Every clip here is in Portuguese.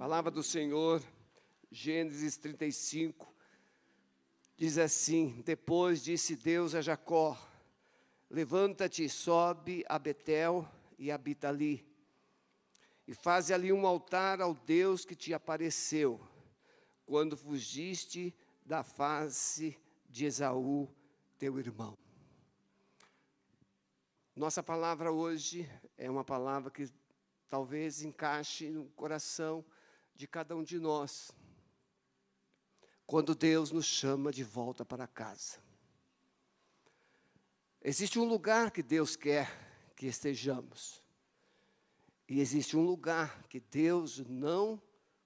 Palavra do Senhor, Gênesis 35, diz assim: Depois disse Deus a Jacó: levanta-te, sobe a Betel e habita ali, e faze ali um altar ao Deus que te apareceu, quando fugiste da face de Esaú, teu irmão. Nossa palavra hoje é uma palavra que talvez encaixe no coração de cada um de nós, quando Deus nos chama de volta para casa. Existe um lugar que Deus quer que estejamos, e existe um lugar que Deus não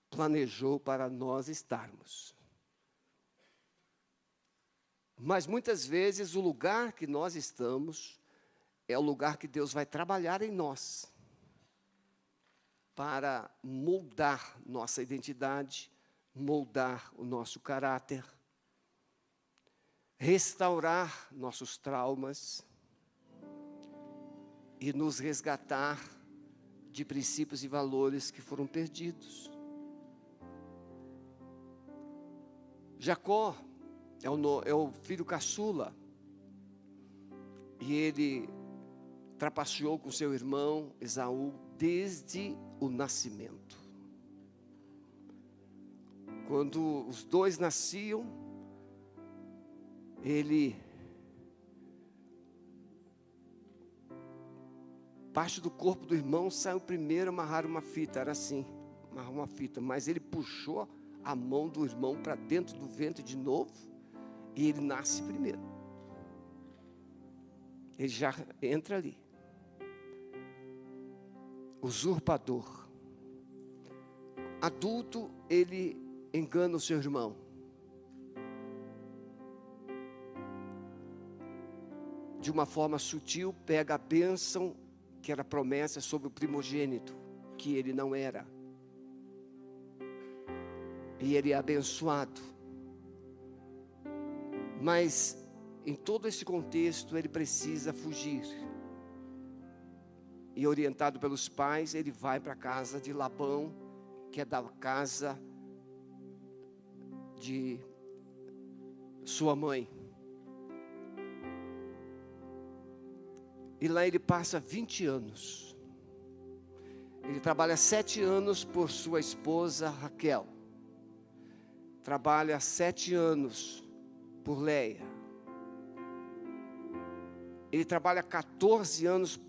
planejou para nós estarmos. Mas muitas vezes o lugar que nós estamos é o lugar que Deus vai trabalhar em nós, para moldar nossa identidade, moldar o nosso caráter, restaurar nossos traumas e nos resgatar de princípios e valores que foram perdidos. Jacó é o filho caçula, e ele trapaceou com seu irmão Esaú desde o nascimento. Quando os dois nasciam, parte do corpo do irmão saiu primeiro, amarraram uma fita, era assim, amarrar uma fita, mas ele puxou a mão do irmão para dentro do ventre de novo, e ele nasce primeiro. Ele já entra ali. Usurpador. Adulto, ele engana o seu irmão. De uma forma sutil, pega a bênção, que era promessa sobre o primogênito, que ele não era. E ele é abençoado. Mas, em todo esse contexto, ele precisa fugir. E orientado pelos pais, ele vai para a casa de Labão, que é da casa de sua mãe. E lá ele passa 20 anos. Ele trabalha 7 anos por sua esposa Raquel. Trabalha 7 anos por Leia. Ele trabalha 14 anos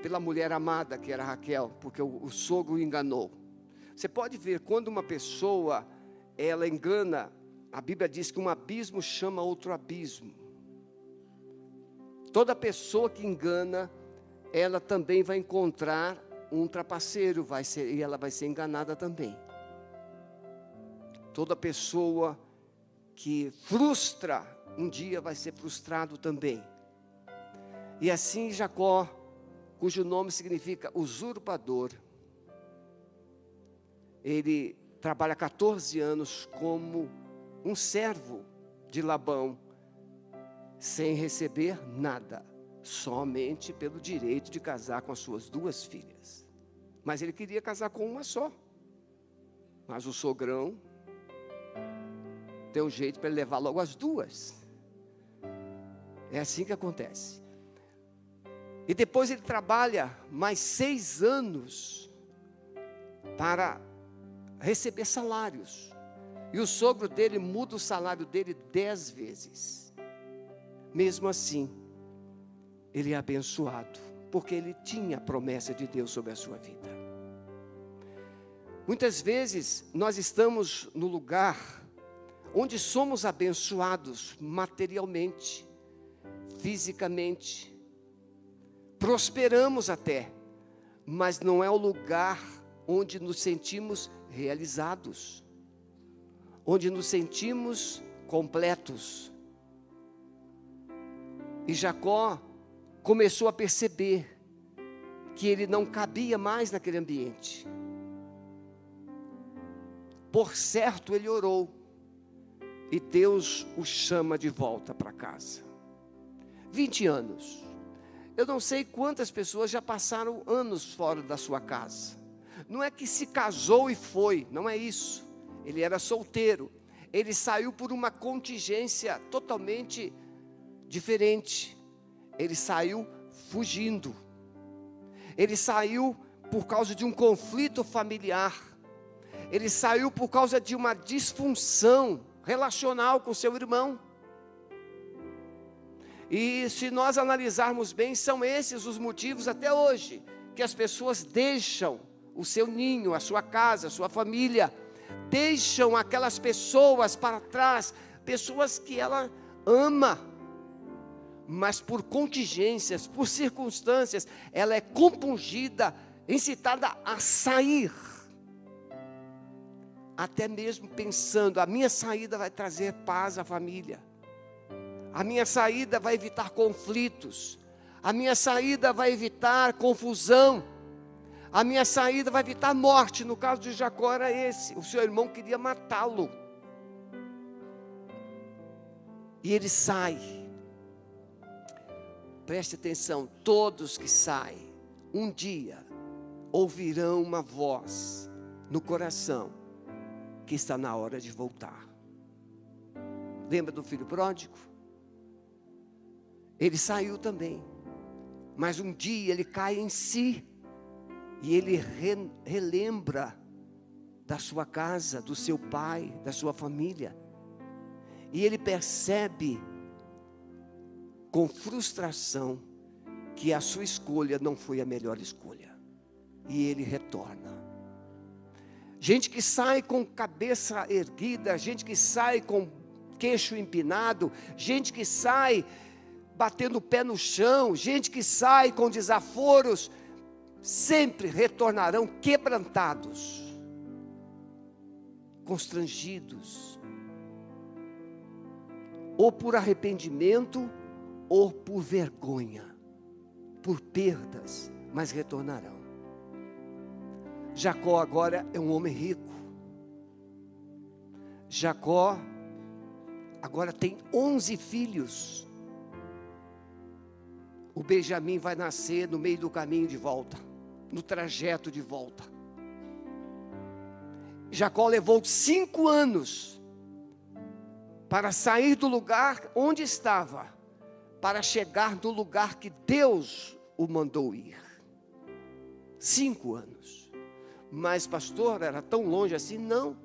pela mulher amada, que era Raquel, porque o sogro o enganou. Você pode ver, quando uma pessoa, ela engana, a Bíblia diz que um abismo chama outro abismo. Toda pessoa que engana, ela também vai encontrar um trapaceiro, e ela vai ser enganada também. Toda pessoa que frustra, um dia vai ser frustrado também. E assim Jacó, cujo nome significa usurpador, ele trabalha 14 anos como um servo de Labão, sem receber nada, somente pelo direito de casar com as suas 2 filhas. Mas ele queria casar com uma só. Mas o sogrão deu um jeito para ele levar logo as 2. É assim que acontece. E depois ele trabalha mais 6 anos para receber salários. E o sogro dele muda o salário dele 10 vezes. Mesmo assim, ele é abençoado, porque ele tinha a promessa de Deus sobre a sua vida. Muitas vezes nós estamos no lugar onde somos abençoados materialmente, fisicamente, prosperamos até, mas não é o lugar onde nos sentimos realizados, onde nos sentimos completos. E Jacó começou a perceber que ele não cabia mais naquele ambiente. Por certo, ele orou, e Deus o chama de volta para casa. 20 anos. Eu não sei quantas pessoas já passaram anos fora da sua casa. Não é que se casou e foi, não é isso. Ele era solteiro. Ele saiu por uma contingência totalmente diferente. Ele saiu fugindo. Ele saiu por causa de um conflito familiar. Ele saiu por causa de uma disfunção relacional com seu irmão. E se nós analisarmos bem, são esses os motivos até hoje, que as pessoas deixam o seu ninho, a sua casa, a sua família, deixam aquelas pessoas para trás, pessoas que ela ama, mas por contingências, por circunstâncias, ela é compungida, incitada a sair, até mesmo pensando, a minha saída vai trazer paz à família, a minha saída vai evitar conflitos, a minha saída vai evitar confusão, a minha saída vai evitar morte. No caso de Jacó era esse, o seu irmão queria matá-lo, e ele sai. Preste atenção, todos que saem, um dia, ouvirão uma voz no coração, que está na hora de voltar. Lembra do filho pródigo? Ele saiu também, mas um dia ele cai em si, e ele relembra da sua casa, do seu pai, da sua família, e ele percebe, com frustração, que a sua escolha não foi a melhor escolha, e ele retorna. Gente que sai com cabeça erguida, gente que sai com queixo empinado, gente que sai batendo o pé no chão, gente que sai com desaforos, sempre retornarão quebrantados, constrangidos, ou por arrependimento, ou por vergonha, por perdas, mas retornarão. Jacó agora é um homem rico. Jacó agora tem 11 filhos. O Benjamim vai nascer no meio do caminho de volta, no trajeto de volta. Jacó levou 5 anos para sair do lugar onde estava, para chegar no lugar que Deus o mandou ir. 5 anos. Mas pastor, era tão longe assim? Não,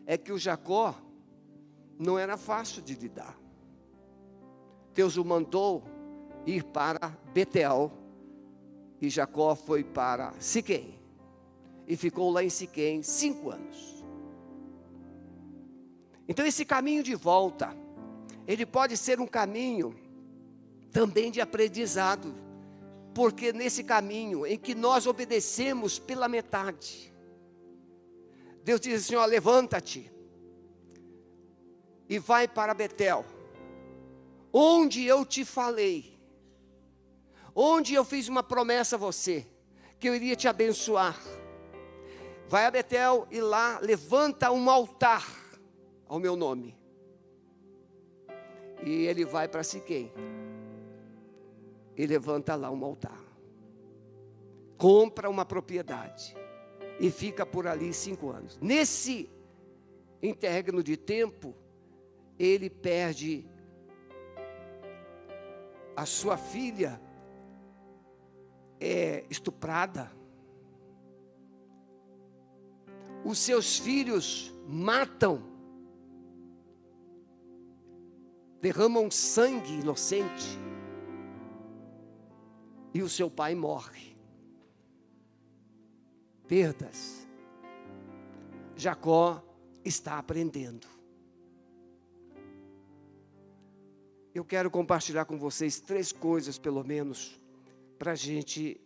é que o Jacó não era fácil de lidar. Deus o mandou ir para Betel, e Jacó foi para Siquém, e ficou lá em Siquém 5 anos. Então esse caminho de volta, ele pode ser um caminho também de aprendizado, porque nesse caminho em que nós obedecemos pela metade, Deus diz assim, ó, levanta-te, e vai para Betel, onde eu te falei, onde eu fiz uma promessa a você, que eu iria te abençoar. Vai a Betel e lá levanta um altar ao meu nome. E ele vai para Siquém e levanta lá um altar, compra uma propriedade e fica por ali 5 anos. Nesse interregno de tempo, ele perde a sua filha, é estuprada, os seus filhos matam, derramam sangue inocente, e o seu pai morre. Perdas. Jacó está aprendendo. Eu quero compartilhar com vocês 3 coisas, pelo menos, para a gente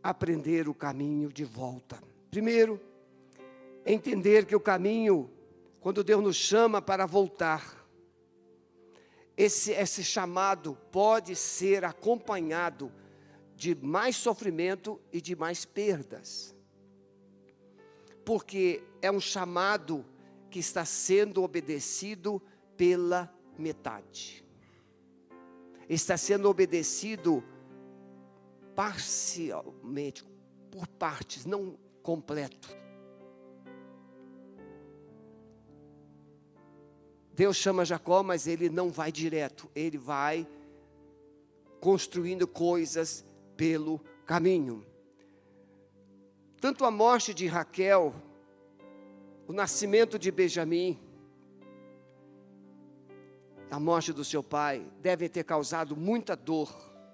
aprender o caminho de volta. Primeiro, entender que o caminho, quando Deus nos chama para voltar, esse chamado pode ser acompanhado de mais sofrimento e de mais perdas, porque é um chamado que está sendo obedecido pela metade, está sendo obedecido parcialmente, por partes, não completo. Deus chama Jacó, mas ele não vai direto, ele vai construindo coisas pelo caminho. Tanto a morte de Raquel, o nascimento de Benjamim, a morte do seu pai, devem ter causado muita dor,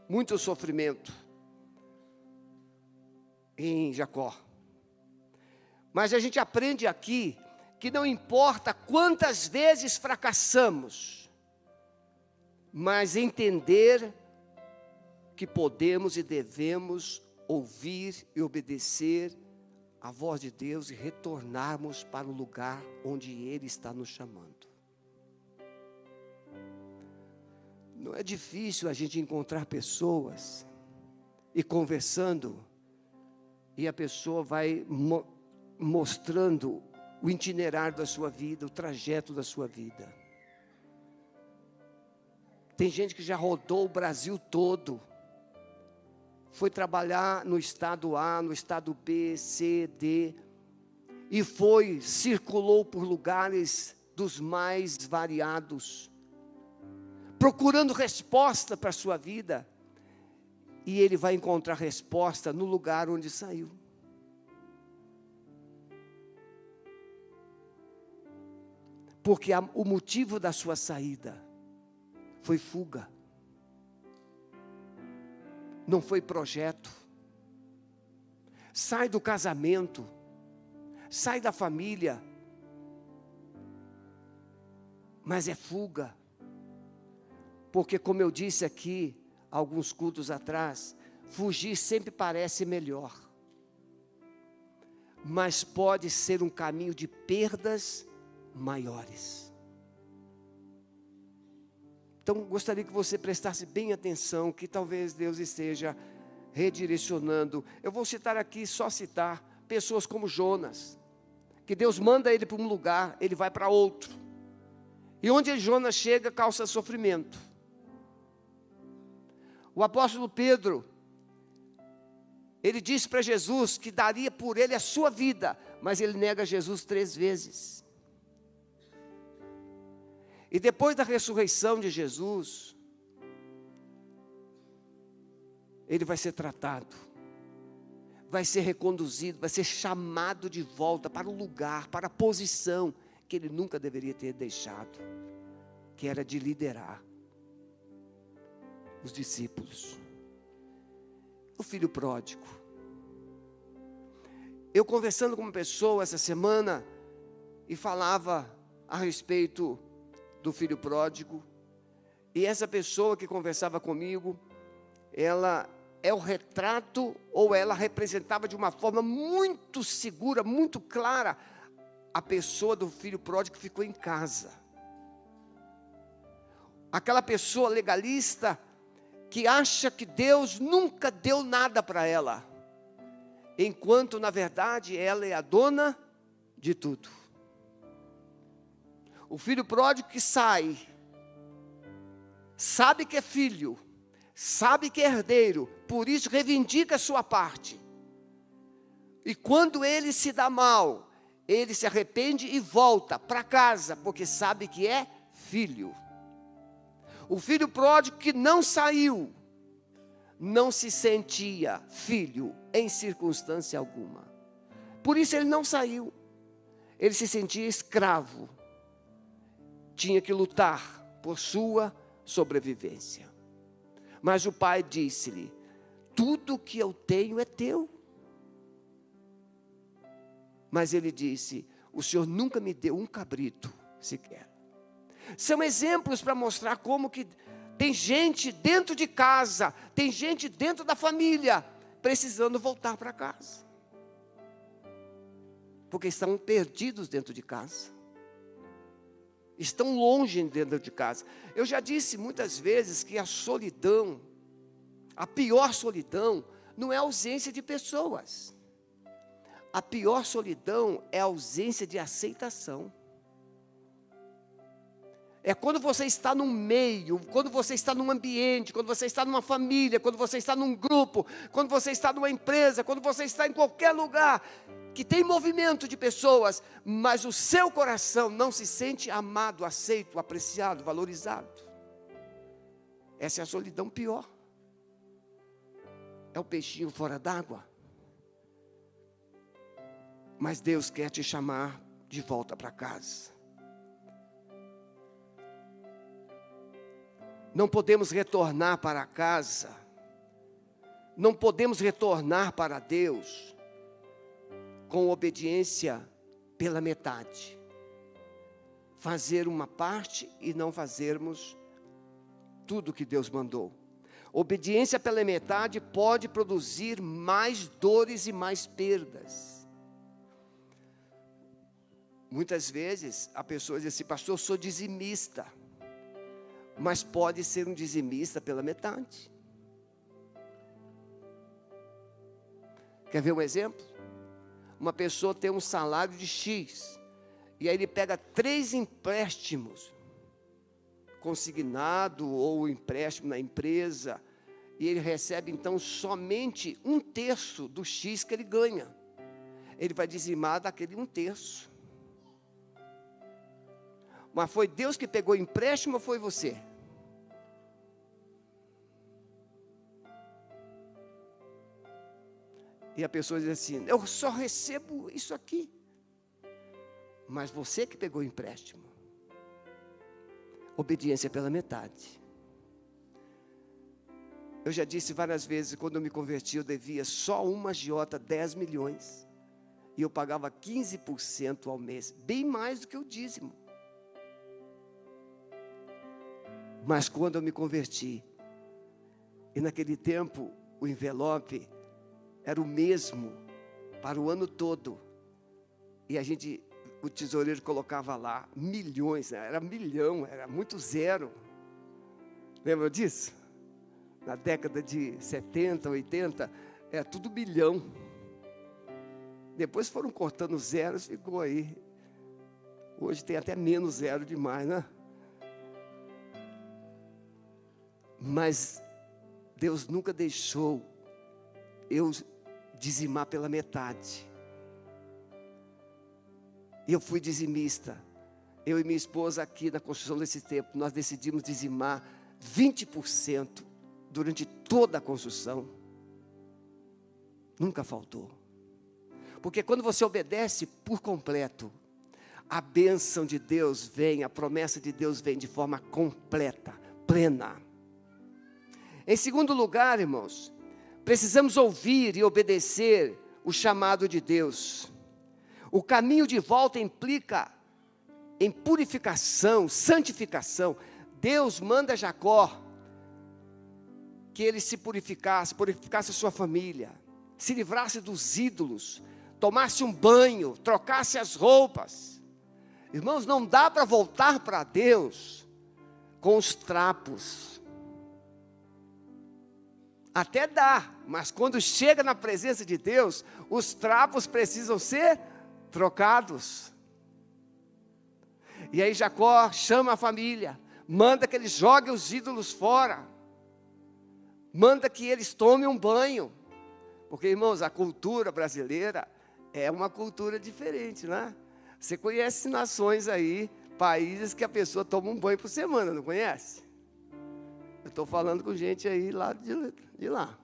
muito sofrimento em Jacó. Mas a gente aprende aqui que não importa quantas vezes fracassamos, mas entender que podemos e devemos ouvir e obedecer a voz de Deus e retornarmos para o lugar onde Ele está nos chamando. Não é difícil a gente encontrar pessoas e conversando, e a pessoa vai mostrando o itinerário da sua vida, o trajeto da sua vida. Tem gente que já rodou o Brasil todo, foi trabalhar no estado A, no estado B, C, D, e circulou por lugares dos mais variados, procurando resposta para a sua vida, e ele vai encontrar resposta no lugar onde saiu. Porque o motivo da sua saída foi fuga, não foi projeto. Sai do casamento, sai da família, mas é fuga. Porque, como eu disse aqui, alguns cultos atrás, fugir sempre parece melhor, mas pode ser um caminho de perdas maiores. Então, gostaria que você prestasse bem atenção, que talvez Deus esteja redirecionando. Eu vou citar aqui, só citar, pessoas como Jonas, que Deus manda ele para um lugar, ele vai para outro, e onde Jonas chega, causa sofrimento. O apóstolo Pedro, ele disse para Jesus que daria por ele a sua vida, mas ele nega Jesus 3 vezes. E depois da ressurreição de Jesus, ele vai ser tratado, vai ser reconduzido, vai ser chamado de volta para o lugar, para a posição que ele nunca deveria ter deixado, que era de liderar os discípulos. O filho pródigo. Eu conversando com uma pessoa essa semana, e falava a respeito do filho pródigo, e essa pessoa que conversava comigo, ela é o retrato, ou ela representava de uma forma muito segura, muito clara, a pessoa do filho pródigo que ficou em casa. Aquela pessoa legalista, que acha que Deus nunca deu nada para ela, enquanto na verdade ela é a dona de tudo. O filho pródigo que sai, sabe que é filho, sabe que é herdeiro, por isso reivindica a sua parte. E quando ele se dá mal, ele se arrepende e volta para casa, porque sabe que é filho. O filho pródigo que não saiu, não se sentia filho em circunstância alguma. Por isso ele não saiu. Ele se sentia escravo. Tinha que lutar por sua sobrevivência. Mas o pai disse-lhe: tudo que eu tenho é teu. Mas ele disse: o Senhor nunca me deu um cabrito sequer. São exemplos para mostrar como que tem gente dentro de casa, tem gente dentro da família, precisando voltar para casa. Porque estão perdidos dentro de casa. Estão longe dentro de casa. Eu já disse muitas vezes que a solidão, a pior solidão, não é a ausência de pessoas. A pior solidão é a ausência de aceitação. É quando você está num meio, quando você está num ambiente, quando você está numa família, quando você está num grupo, quando você está numa empresa, quando você está em qualquer lugar que tem movimento de pessoas, mas o seu coração não se sente amado, aceito, apreciado, valorizado. Essa é a solidão pior. É o peixinho fora d'água. Mas Deus quer te chamar de volta para casa. Não podemos retornar para casa, não podemos retornar para Deus com obediência pela metade. Fazer uma parte e não fazermos tudo que Deus mandou. Obediência pela metade pode produzir mais dores e mais perdas. Muitas vezes a pessoa diz assim: pastor, eu sou dizimista. Mas pode ser um dizimista pela metade. Quer ver um exemplo? Uma pessoa tem um salário de X, e aí ele pega 3 empréstimos, consignado ou empréstimo na empresa, e ele recebe então somente 1/3 do X que ele ganha. Ele vai dizimar daquele 1/3. Mas foi Deus que pegou o empréstimo ou foi você? E a pessoa diz assim: eu só recebo isso aqui. Mas você que pegou o empréstimo. Obediência pela metade. Eu já disse várias vezes, quando eu me converti, eu devia só uma agiota 10 milhões. E eu pagava 15% ao mês, bem mais do que o dízimo. Mas quando eu me converti, e naquele tempo o envelope era o mesmo para o ano todo, e o tesoureiro colocava lá milhões, era milhão, era muito zero. Lembra disso? Na década de 70, 80, era tudo milhão. Depois foram cortando zeros, ficou aí. Hoje tem até menos zero demais, né? Mas Deus nunca deixou eu dizimar pela metade. Eu fui dizimista. Eu e minha esposa aqui na construção desse templo, nós decidimos dizimar 20% durante toda a construção. Nunca faltou. Porque quando você obedece por completo, a bênção de Deus vem, a promessa de Deus vem de forma completa, plena. Em segundo lugar, irmãos, precisamos ouvir e obedecer o chamado de Deus. O caminho de volta implica em purificação, santificação. Deus manda Jacó que ele se purificasse a sua família, se livrasse dos ídolos, tomasse um banho, trocasse as roupas. Irmãos, não dá para voltar para Deus com os trapos. Até dá, mas quando chega na presença de Deus, os trapos precisam ser trocados. E aí Jacó chama a família, manda que eles joguem os ídolos fora, manda que eles tomem um banho, porque, irmãos, a cultura brasileira é uma cultura diferente, né? Você conhece nações aí, países que a pessoa toma um banho por semana, não conhece? Eu estou falando com gente aí lá de lá.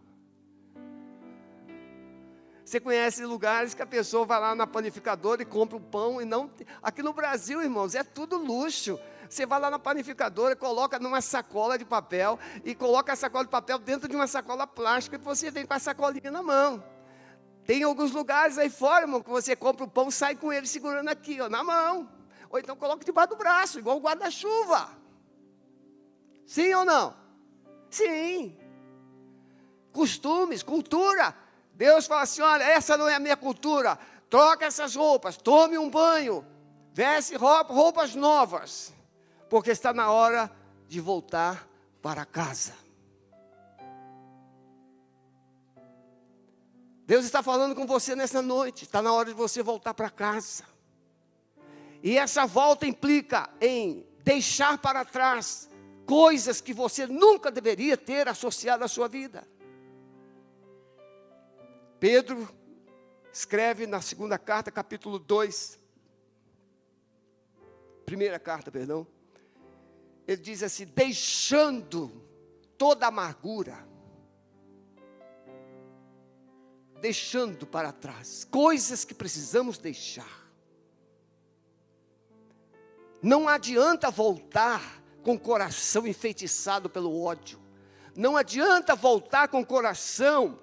Você conhece lugares que a pessoa vai lá na panificadora e compra o pão e não... Aqui no Brasil, irmãos, é tudo luxo. Você vai lá na panificadora, coloca numa sacola de papel e coloca a sacola de papel dentro de uma sacola plástica e você vem com a sacolinha na mão. Tem alguns lugares aí fora, irmão, que você compra o pão e sai com ele segurando aqui, ó, na mão. Ou então coloca debaixo do braço, igual o guarda-chuva. Sim ou não? Sim. Costumes, cultura. Deus fala assim: olha, essa não é a minha cultura. Troca essas roupas, tome um banho, veste roupas novas, porque está na hora de voltar para casa. Deus está falando com você nessa noite. Está na hora de você voltar para casa. E essa volta implica em deixar para trás coisas que você nunca deveria ter associado à sua vida. Pedro escreve na segunda carta, capítulo 2, primeira carta, perdão, ele diz assim: deixando toda amargura, deixando para trás, coisas que precisamos deixar. Não adianta voltar com o coração enfeitiçado pelo ódio. Não adianta voltar com o coração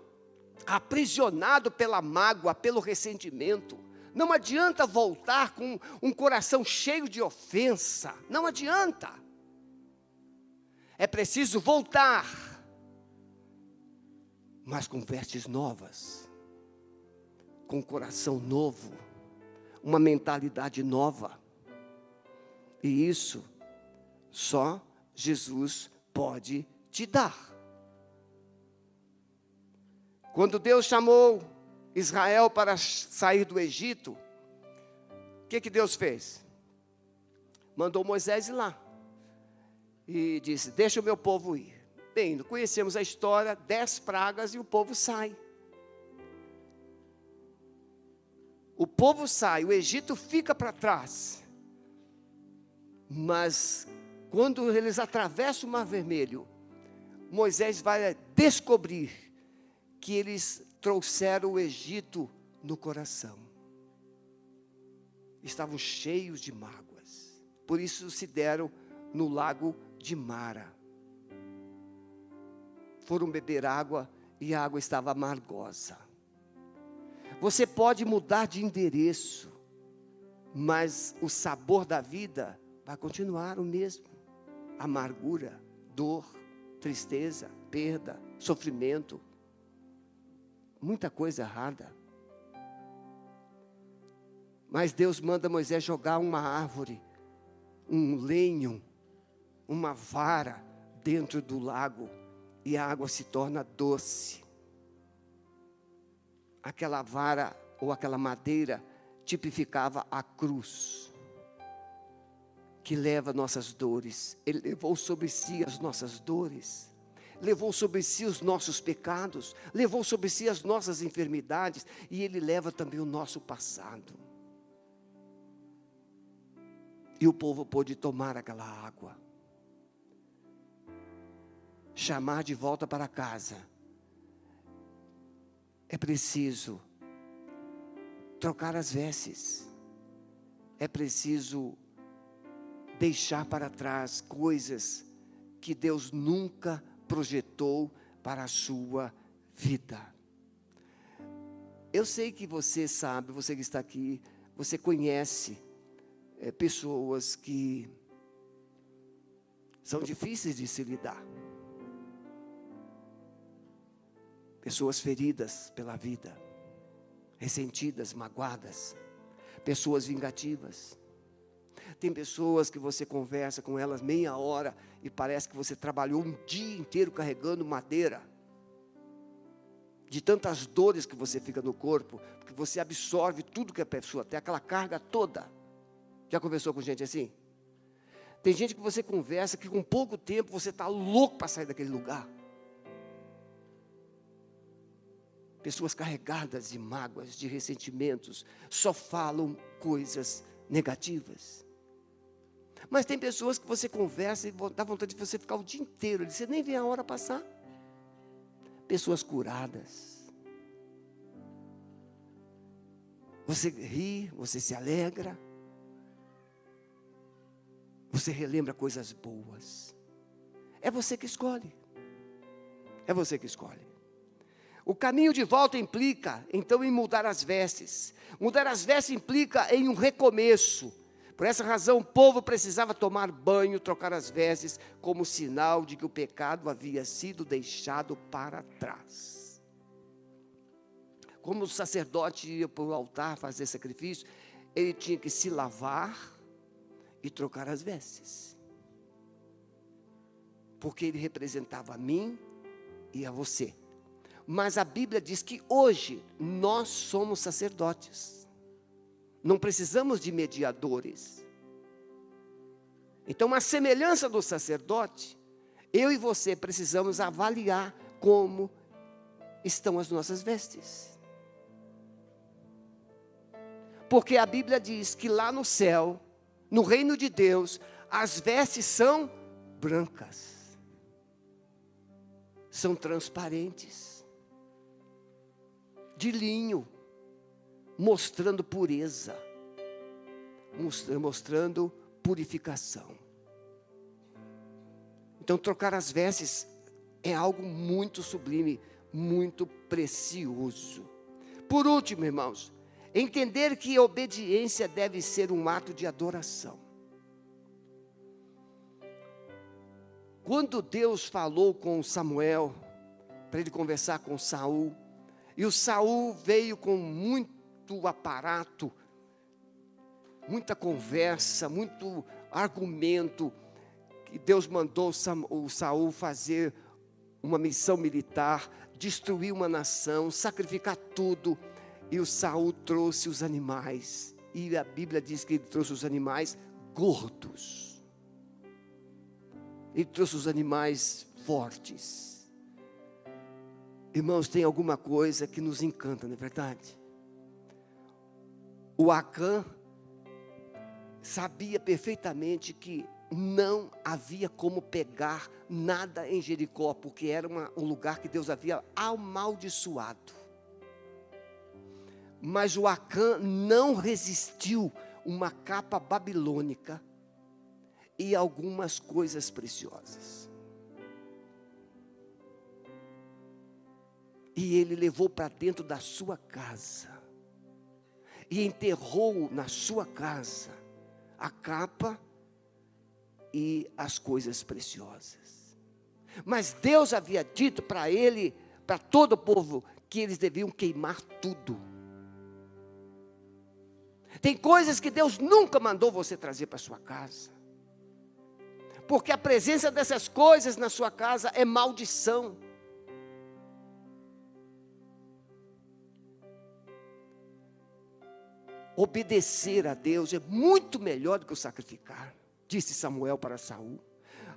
aprisionado pela mágoa, pelo ressentimento. Não adianta voltar com um coração cheio de ofensa. Não adianta. É preciso voltar, mas com vestes novas, com um coração novo, uma mentalidade nova. E isso só Jesus pode te dar. Quando Deus chamou Israel para sair do Egito, o que Deus fez? Mandou Moisés ir lá. E disse: deixa o meu povo ir. Bem, conhecemos a história, 10 pragas e o povo sai. O povo sai, o Egito fica para trás. Mas, quando eles atravessam o Mar Vermelho, Moisés vai descobrir que eles trouxeram o Egito no coração. Estavam cheios de mágoas. Por isso se deram no lago de Mara. Foram beber água e a água estava amargosa. Você pode mudar de endereço, mas o sabor da vida vai continuar o mesmo. Amargura, dor, tristeza, perda, sofrimento. Muita coisa errada. Mas Deus manda Moisés jogar uma árvore, um lenho, uma vara dentro do lago, e a água se torna doce. Aquela vara ou aquela madeira tipificava a cruz, que leva nossas dores. Ele levou sobre si as nossas dores, levou sobre si os nossos pecados, levou sobre si as nossas enfermidades, e Ele leva também o nosso passado. E o povo pôde tomar aquela água, chamar de volta para casa. É preciso trocar as vestes, é preciso deixar para trás coisas que Deus nunca projetou para a sua vida. Eu sei que você sabe, você que está aqui, você conhece pessoas que são difíceis de se lidar. Pessoas feridas pela vida, ressentidas, magoadas, pessoas vingativas. Tem pessoas que você conversa com elas meia hora e parece que você trabalhou um dia inteiro carregando madeira. De tantas dores que você fica no corpo, porque você absorve tudo que a pessoa tem, aquela carga toda. Já conversou com gente assim? Tem gente que você conversa que com pouco tempo você está louco para sair daquele lugar. Pessoas carregadas de mágoas, de ressentimentos, só falam coisas negativas. Mas tem pessoas que você conversa e dá vontade de você ficar o dia inteiro, você nem vê a hora passar. Pessoas curadas. Você ri, você se alegra. Você relembra coisas boas. É você que escolhe. É você que escolhe. O caminho de volta implica, então, em mudar as vestes. Mudar as vestes implica em um recomeço. Por essa razão, o povo precisava tomar banho, trocar as vestes, como sinal de que o pecado havia sido deixado para trás. Como o sacerdote ia para o altar fazer sacrifício, ele tinha que se lavar e trocar as vestes. Porque ele representava a mim e a você. Mas a Bíblia diz que hoje nós somos sacerdotes. Não precisamos de mediadores. Então, a semelhança do sacerdote, eu e você precisamos avaliar como estão as nossas vestes. Porque a Bíblia diz que lá no céu, no reino de Deus, as vestes são brancas, são transparentes, de linho, mostrando pureza, mostrando purificação. Então, trocar as vestes é algo muito sublime, muito precioso. Por último, irmãos, entender que a obediência deve ser um ato de adoração. Quando Deus falou com Samuel, para ele conversar com Saul, e o Saul veio com muito aparato, muita conversa, muito argumento, que Deus mandou o Saul fazer uma missão militar, destruir uma nação, sacrificar tudo, e o Saul trouxe os animais, e a Bíblia diz que ele trouxe os animais gordos, ele trouxe os animais fortes. Irmãos, tem alguma coisa que nos encanta, não é verdade? O Acã sabia perfeitamente que não havia como pegar nada em Jericó, porque era um lugar que Deus havia amaldiçoado. Mas o Acã não resistiu uma capa babilônica e algumas coisas preciosas. E ele levou para dentro da sua casa e enterrou na sua casa a capa e as coisas preciosas. Mas Deus havia dito para ele, para todo o povo, que eles deviam queimar tudo. Tem coisas que Deus nunca mandou você trazer para sua casa, porque a presença dessas coisas na sua casa é maldição. Obedecer a Deus é muito melhor do que o sacrificar, disse Samuel para Saul.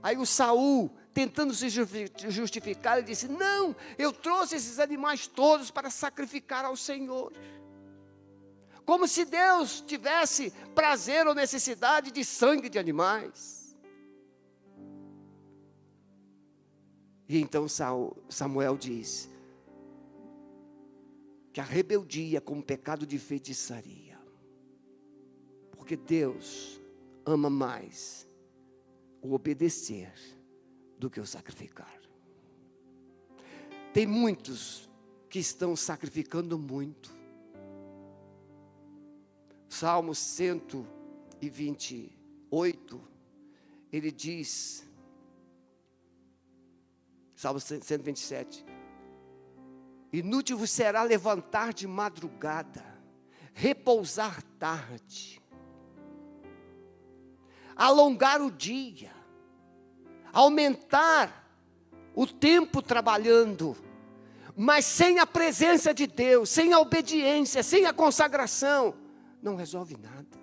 Aí o Saul, tentando se justificar, ele disse: não, eu trouxe esses animais todos para sacrificar ao Senhor. Como se Deus tivesse prazer ou necessidade de sangue de animais. E então Samuel diz que a rebeldia como pecado de feitiçaria, porque Deus ama mais o obedecer do que o sacrificar. Tem muitos que estão sacrificando muito. Salmo 128, ele diz, Salmo 127, inútil vos será levantar de madrugada, repousar tarde, alongar o dia, aumentar o tempo trabalhando, mas sem a presença de Deus, sem a obediência, sem a consagração, não resolve nada.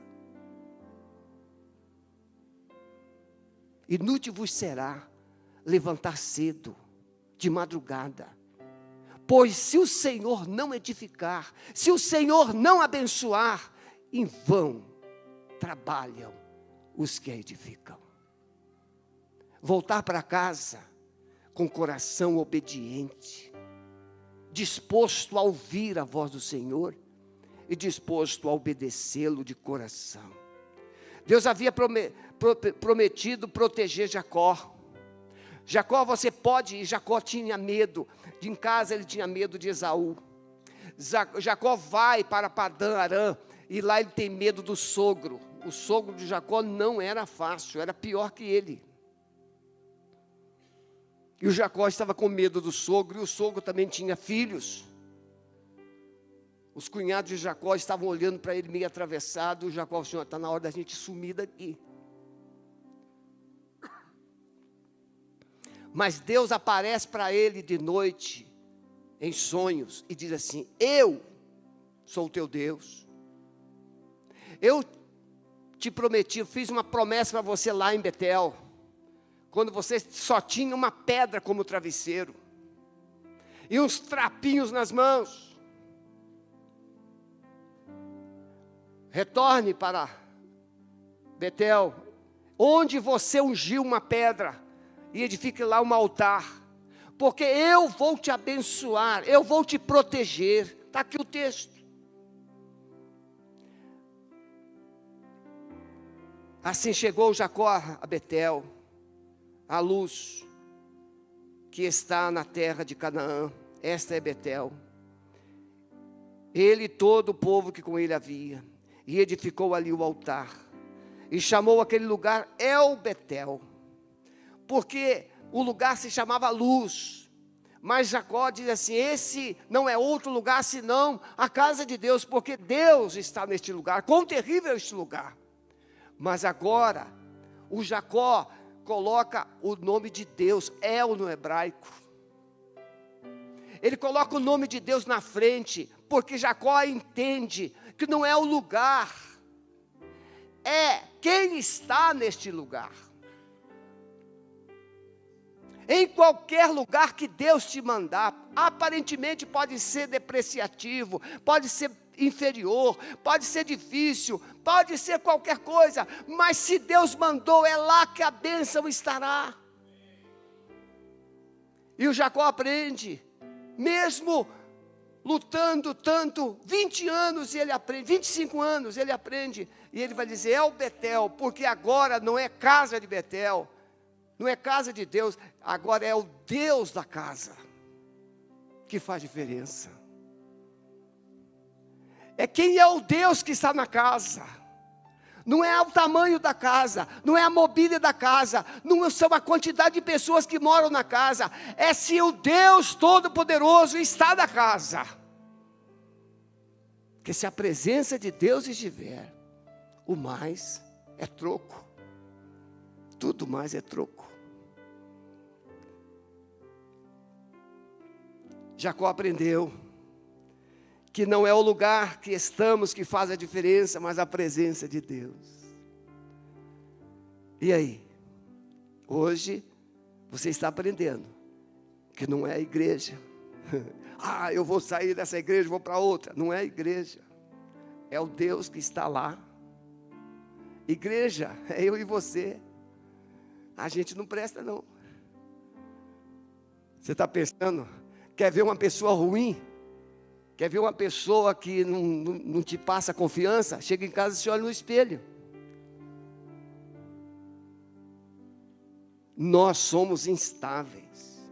Inútil vos será levantar cedo, de madrugada, pois se o Senhor não edificar, se o Senhor não abençoar, em vão trabalham os que a edificam. Voltar para casa com coração obediente, disposto a ouvir a voz do Senhor e disposto a obedecê-lo de coração. Deus havia prometido proteger Jacó. Jacó, você pode ir. Jacó tinha medo, em casa ele tinha medo de Esaú. Jacó vai para Padã Arã, e lá ele tem medo do sogro. O sogro de Jacó não era fácil, era pior que ele. E o Jacó estava com medo do sogro, e o sogro também tinha filhos. Os cunhados de Jacó estavam olhando para ele meio atravessado. O Jacó falou: está na hora da gente sumir daqui. Mas Deus aparece para ele de noite, em sonhos, e diz assim: eu sou o teu Deus. Eu te prometi, eu fiz uma promessa para você lá em Betel, quando você só tinha uma pedra como travesseiro, e uns trapinhos nas mãos. Retorne para Betel, onde você ungiu uma pedra, e edifique lá um altar, porque eu vou te abençoar, eu vou te proteger. Está aqui o texto. Assim chegou Jacó a Betel, a luz que está na terra de Canaã. Esta é Betel. Ele e todo o povo que com ele havia, e edificou ali o altar, e chamou aquele lugar El Betel, porque o lugar se chamava Luz. Mas Jacó diz assim: esse não é outro lugar senão a casa de Deus, porque Deus está neste lugar. Quão terrível é este lugar! Mas agora, o Jacó coloca o nome de Deus, El no hebraico. Ele coloca o nome de Deus na frente, porque Jacó entende que não é o lugar, é quem está neste lugar. Em qualquer lugar que Deus te mandar, aparentemente pode ser depreciativo, pode ser inferior, pode ser difícil, pode ser qualquer coisa, mas se Deus mandou, é lá que a bênção estará. E o Jacó aprende, mesmo lutando tanto, 20 anos ele aprende, 25 anos ele aprende, e ele vai dizer: é o Betel, porque agora não é casa de Betel, não é casa de Deus, agora é o Deus da casa, que faz diferença. É quem é o Deus que está na casa, não é o tamanho da casa, não é a mobília da casa, não são a quantidade de pessoas que moram na casa, é se o Deus Todo-Poderoso está na casa. Porque se a presença de Deus estiver, o mais é troco, tudo mais é troco. Jacó aprendeu que não é o lugar que estamos que faz a diferença, mas a presença de Deus. E aí? Hoje, você está aprendendo que não é a igreja. Eu vou sair dessa igreja, vou para outra. Não é a igreja, é o Deus que está lá. Igreja, é eu e você. A gente não presta não. Você está pensando, quer ver uma pessoa ruim? Quer ver uma pessoa que não te passa confiança? Chega em casa e se olha no espelho. Nós somos instáveis.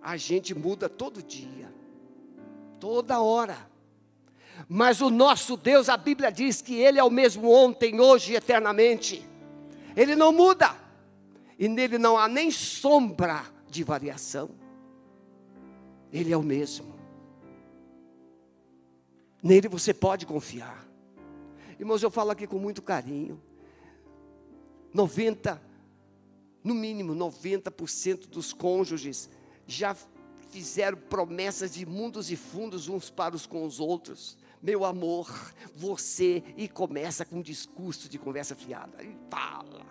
A gente muda todo dia, toda hora. Mas o nosso Deus, a Bíblia diz que Ele é o mesmo ontem, hoje e eternamente. Ele não muda. E nele não há nem sombra de variação. Ele é o mesmo. Nele você pode confiar. Irmãos, eu falo aqui com muito carinho. No mínimo 90% dos cônjuges já fizeram promessas de mundos e fundos uns para os com os outros. Meu amor, você, e começa com um discurso de conversa fiada, e fala.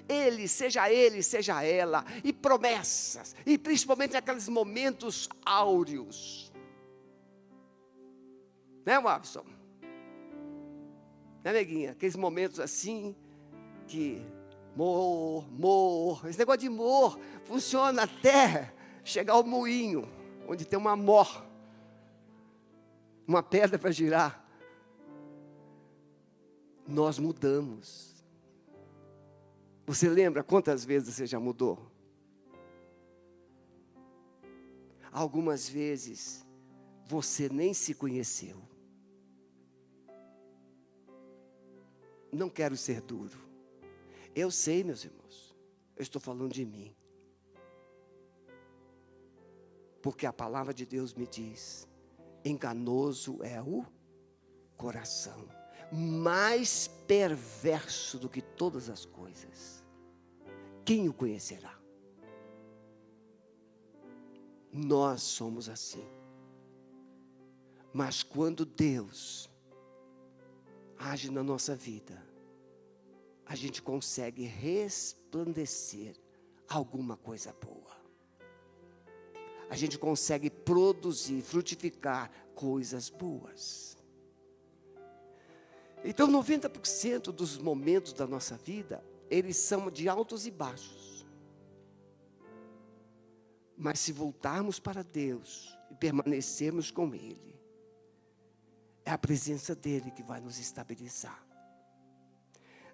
Ele, seja ela, e promessas, e principalmente aqueles momentos áureos. Né, Watson? Né, neguinha? Aqueles momentos assim, que esse negócio de funciona até chegar ao moinho, onde tem uma pedra para girar. Nós mudamos. Você lembra quantas vezes você já mudou? Algumas vezes você nem se conheceu. Não quero ser duro. Eu sei, meus irmãos, eu estou falando de mim. Porque a palavra de Deus me diz: enganoso é o coração, mais perverso do que todas as coisas. Quem o conhecerá? Nós somos assim. Mas quando Deus age na nossa vida, a gente consegue resplandecer alguma coisa boa. A gente consegue produzir, frutificar coisas boas. Então 90% dos momentos da nossa vida, eles são de altos e baixos. Mas se voltarmos para Deus e permanecermos com Ele, é a presença dEle que vai nos estabilizar.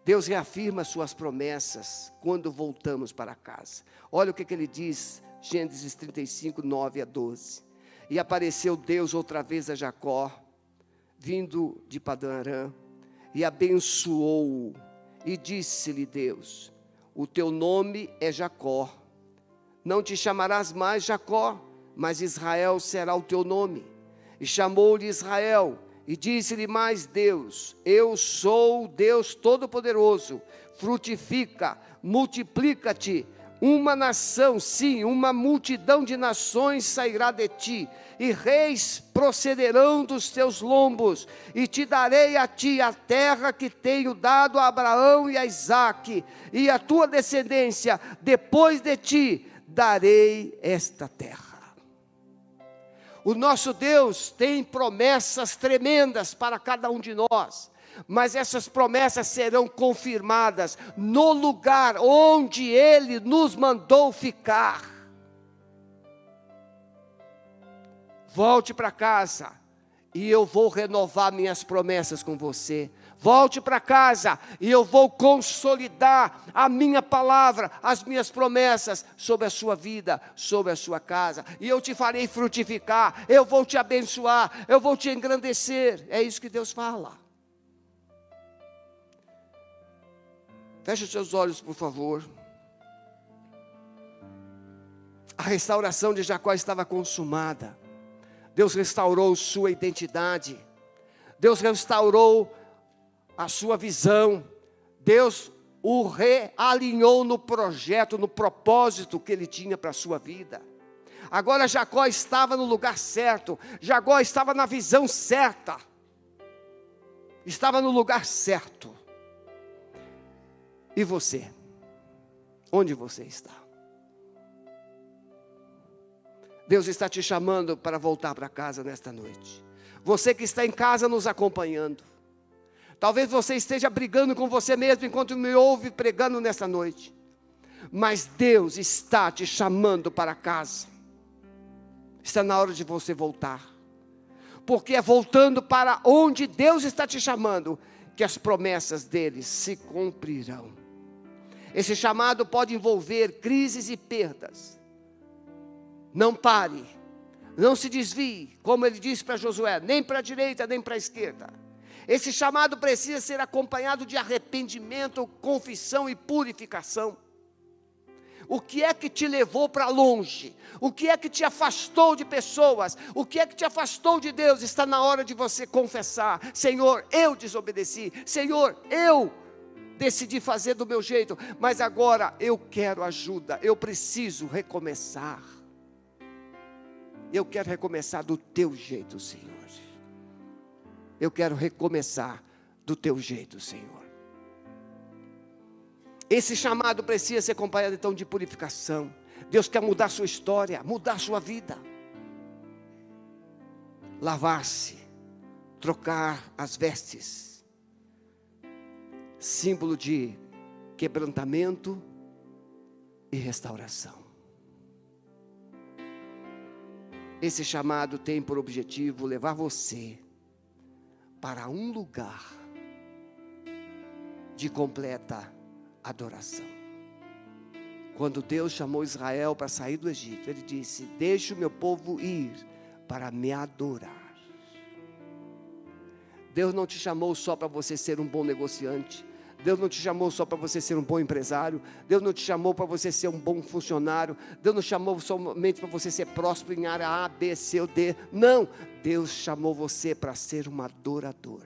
Deus reafirma suas promessas quando voltamos para casa. Olha o que Ele diz, Gênesis 35, 9 a 12. E apareceu Deus outra vez a Jacó, vindo de Padã Arã, e abençoou-o, e disse-lhe Deus: o teu nome é Jacó, não te chamarás mais Jacó, mas Israel será o teu nome. E chamou-lhe Israel, e disse-lhe mais Deus: eu sou o Deus Todo-Poderoso, frutifica, multiplica-te, uma nação, sim, uma multidão de nações sairá de ti, e reis procederão dos teus lombos, e te darei a ti a terra que tenho dado a Abraão e a Isaque, e a tua descendência, depois de ti, darei esta terra. O nosso Deus tem promessas tremendas para cada um de nós, mas essas promessas serão confirmadas no lugar onde Ele nos mandou ficar. Volte para casa, e eu vou renovar minhas promessas com você. Volte para casa, e eu vou consolidar a minha palavra, as minhas promessas sobre a sua vida, sobre a sua casa. E eu te farei frutificar, eu vou te abençoar, eu vou te engrandecer. É isso que Deus fala. Feche os seus olhos, por favor. A restauração de Jacó estava consumada. Deus restaurou sua identidade. Deus restaurou a sua visão. Deus o realinhou no projeto, no propósito que Ele tinha para a sua vida. Agora Jacó estava no lugar certo. Jacó estava na visão certa. Estava no lugar certo. E você? Onde você está? Deus está te chamando para voltar para casa nesta noite. Você que está em casa nos acompanhando. Talvez você esteja brigando com você mesmo enquanto me ouve pregando nesta noite. Mas Deus está te chamando para casa. Está na hora de você voltar. Porque é voltando para onde Deus está te chamando que as promessas dele se cumprirão. Esse chamado pode envolver crises e perdas. Não pare, não se desvie, como ele disse para Josué, nem para a direita, nem para a esquerda. Esse chamado precisa ser acompanhado de arrependimento, confissão e purificação. O que é que te levou para longe? O que é que te afastou de pessoas? O que é que te afastou de Deus? Está na hora de você confessar: Senhor, eu desobedeci. Senhor, eu decidi fazer do meu jeito, mas agora eu quero ajuda. Eu preciso recomeçar. Eu quero recomeçar do teu jeito, Senhor. Eu quero recomeçar do teu jeito, Senhor. Esse chamado precisa ser acompanhado então de purificação. Deus quer mudar sua história, mudar sua vida. Lavar-se, trocar as vestes. Símbolo de quebrantamento e restauração. Esse chamado tem por objetivo levar você para um lugar de completa adoração. Quando Deus chamou Israel para sair do Egito, Ele disse: deixe o meu povo ir para me adorar. Deus não te chamou só para você ser um bom negociante. Deus não te chamou só para você ser um bom empresário. Deus não te chamou para você ser um bom funcionário. Deus não chamou somente para você ser próspero em área A, B, C ou D. Não, Deus chamou você para ser um adorador.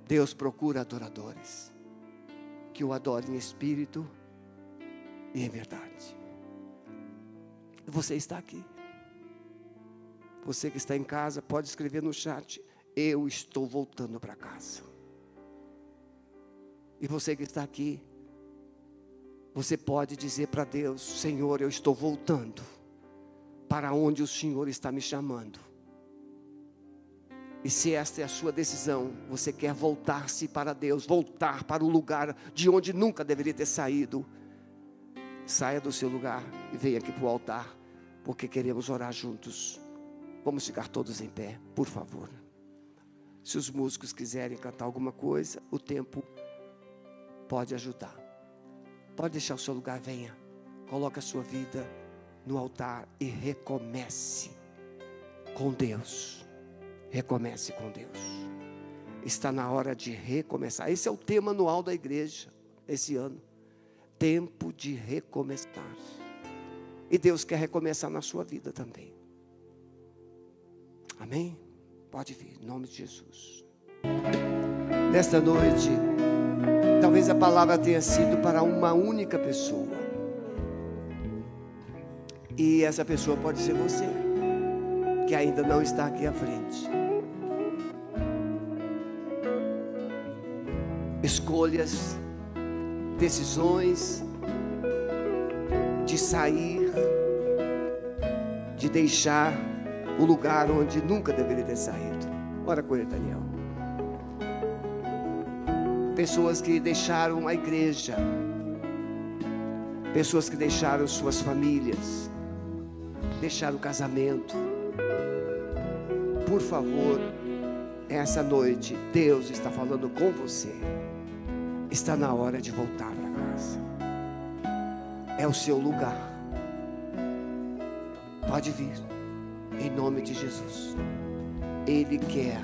Deus procura adoradores que o adorem em espírito e em verdade. Você está aqui. Você que está em casa, pode escrever no chat: eu estou voltando para casa. E você que está aqui, você pode dizer para Deus: Senhor, eu estou voltando para onde o Senhor está me chamando. E se esta é a sua decisão, você quer voltar-se para Deus, voltar para o lugar de onde nunca deveria ter saído, saia do seu lugar e venha aqui para o altar, porque queremos orar juntos. Vamos ficar todos em pé, por favor. Se os músicos quiserem cantar alguma coisa, o tempo pode ajudar. Pode deixar o seu lugar, venha. Coloque a sua vida no altar e recomece com Deus. Recomece com Deus. Está na hora de recomeçar. Esse é o tema anual da igreja, esse ano. Tempo de recomeçar. E Deus quer recomeçar na sua vida também. Amém? Pode vir, em nome de Jesus. Nesta noite, talvez a palavra tenha sido para uma única pessoa. E essa pessoa pode ser você, que ainda não está aqui à frente. Escolhas, decisões de sair, de deixar o lugar onde nunca deveria ter saído. Ora com ele, Daniel. Pessoas que deixaram a igreja, pessoas que deixaram suas famílias, deixaram o casamento. Por favor, essa noite Deus está falando com você. Está na hora de voltar para casa. É o seu lugar. Pode vir, em nome de Jesus. Ele quer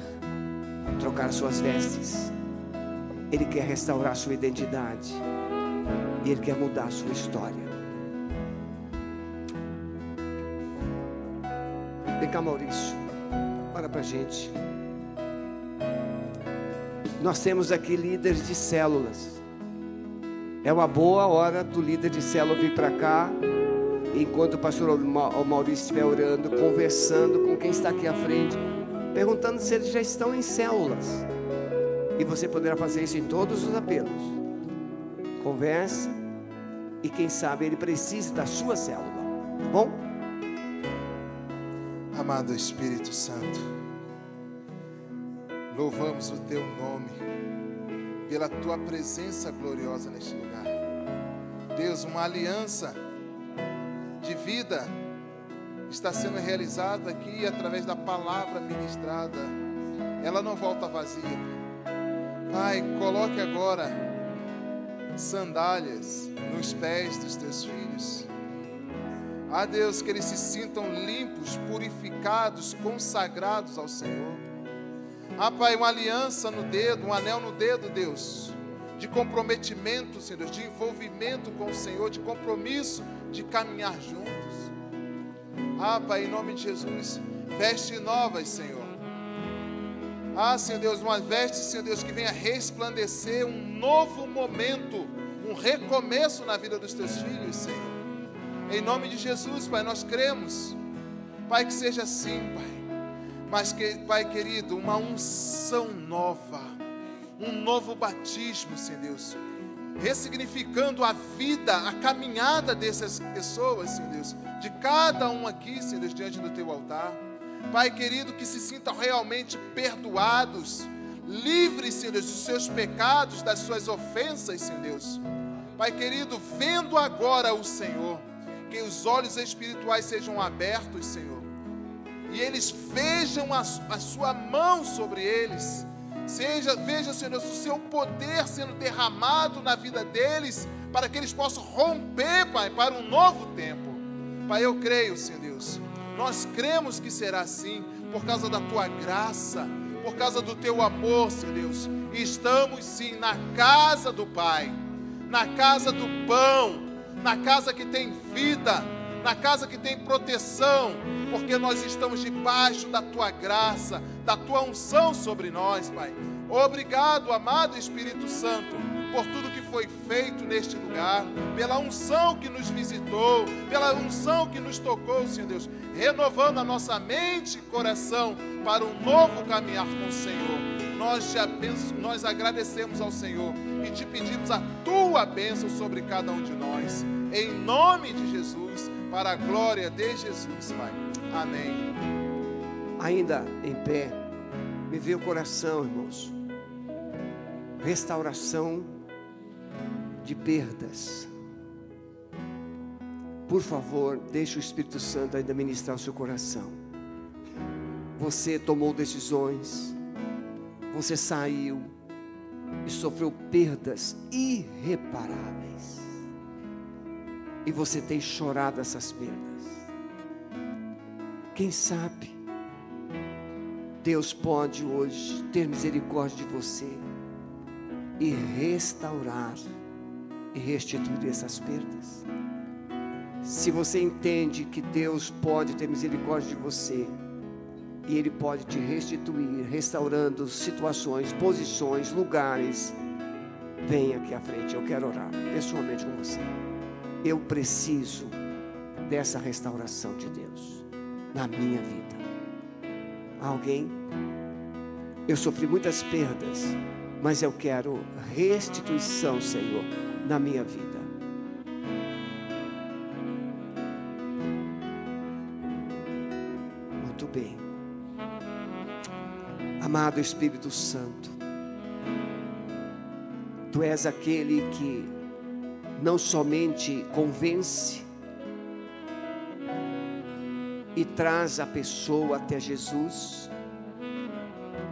trocar suas vestes. Ele quer restaurar sua identidade. E Ele quer mudar a sua história. Vem cá, Maurício. Olha para a gente. Nós temos aqui líderes de células. É uma boa hora do líder de célula vir para cá. Enquanto o pastor Maurício estiver orando, conversando com quem está aqui à frente, perguntando se eles já estão em células. E você poderá fazer isso em todos os apelos. Conversa. E quem sabe ele precisa da sua célula. Tá bom? Amado Espírito Santo, louvamos o Teu nome pela Tua presença gloriosa neste lugar. Deus, uma aliança de vida está sendo realizada aqui através da palavra ministrada. Ela não volta vazia. Pai, coloque agora sandálias nos pés dos Teus filhos. Ah, Deus, que eles se sintam limpos, purificados, consagrados ao Senhor. Ah, Pai, uma aliança no dedo, um anel no dedo, Deus, de comprometimento, Senhor, de envolvimento com o Senhor, de compromisso, de caminhar juntos. Ah, Pai, em nome de Jesus, vestes novas, Senhor. Ah, Senhor Deus, uma veste, Senhor Deus, que venha resplandecer um novo momento, um recomeço na vida dos Teus filhos, Senhor. Em nome de Jesus, Pai, nós cremos, Pai, que seja assim, Pai. Mas, Pai querido, uma unção nova, um novo batismo, Senhor Deus, ressignificando a vida, a caminhada dessas pessoas, Senhor Deus, de cada um aqui, Senhor Deus, diante do Teu altar. Pai querido, que se sintam realmente perdoados, livres, Senhor Deus, dos seus pecados, das suas ofensas, Senhor Deus. Pai querido, vendo agora o Senhor, que os olhos espirituais sejam abertos, Senhor, e eles vejam a sua mão sobre eles. Veja, Senhor, o seu poder sendo derramado na vida deles, para que eles possam romper, Pai, para um novo tempo. Pai, eu creio, Senhor Deus, nós cremos que será assim, por causa da Tua graça, por causa do Teu amor, Senhor Deus. E estamos sim na casa do Pai, na casa do pão, na casa que tem vida, na casa que tem proteção, porque nós estamos debaixo da Tua graça, da Tua unção sobre nós, Pai. Obrigado, amado Espírito Santo, por tudo que foi feito neste lugar, pela unção que nos visitou, pela unção que nos tocou, Senhor Deus, renovando a nossa mente e coração para um novo caminhar com o Senhor. nós agradecemos ao Senhor e te pedimos a tua bênção sobre cada um de nós. Em nome de Jesus, para a glória de Jesus, Pai. Amém. Ainda em pé, me veio o coração, irmãos. Restauração de perdas. Por favor, deixe o Espírito Santo ainda ministrar o seu coração. Você tomou decisões, você saiu e sofreu perdas irreparáveis, e você tem chorado essas perdas. Quem sabe Deus pode hoje ter misericórdia de você e restaurar e restituir essas perdas. Se você entende que Deus pode ter misericórdia de você e Ele pode te restituir, restaurando situações, posições, lugares, venha aqui à frente. Eu quero orar pessoalmente com você. Eu preciso dessa restauração de Deus na minha vida. Alguém? Eu sofri muitas perdas, mas eu quero restituição, Senhor, na minha vida. Muito bem. Amado Espírito Santo, Tu és aquele que não somente convence e traz a pessoa até Jesus,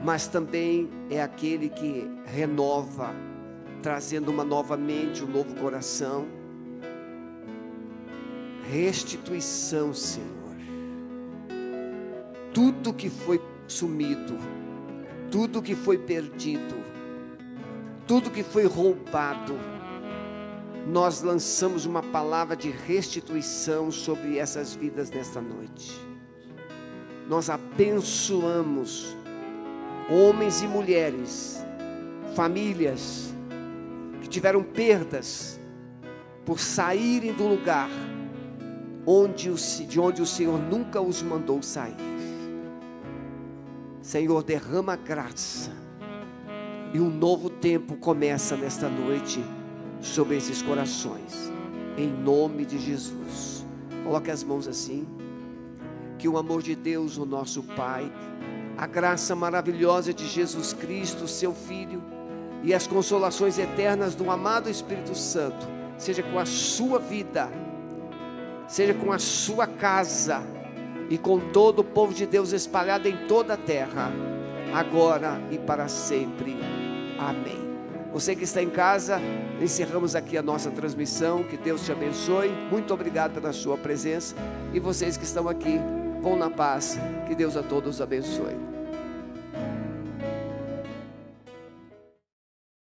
mas também é aquele que renova, trazendo uma nova mente, um novo coração. Restituição, Senhor. Tudo que foi sumido, tudo que foi perdido, tudo que foi roubado, nós lançamos uma palavra de restituição sobre essas vidas nesta noite. Nós abençoamos homens e mulheres, famílias que tiveram perdas por saírem do lugar de onde o Senhor nunca os mandou sair. Senhor, derrama graça, e um novo tempo começa nesta noite sobre esses corações, em nome de Jesus. Coloque as mãos assim. Que o amor de Deus, o nosso Pai, a graça maravilhosa de Jesus Cristo, seu Filho, e as consolações eternas do amado Espírito Santo, seja com a sua vida, seja com a sua casa, e com todo o povo de Deus espalhado em toda a terra, agora e para sempre. Amém. Você que está em casa, encerramos aqui a nossa transmissão. Que Deus te abençoe. Muito obrigado pela sua presença. E vocês que estão aqui, vão na paz. Que Deus a todos abençoe.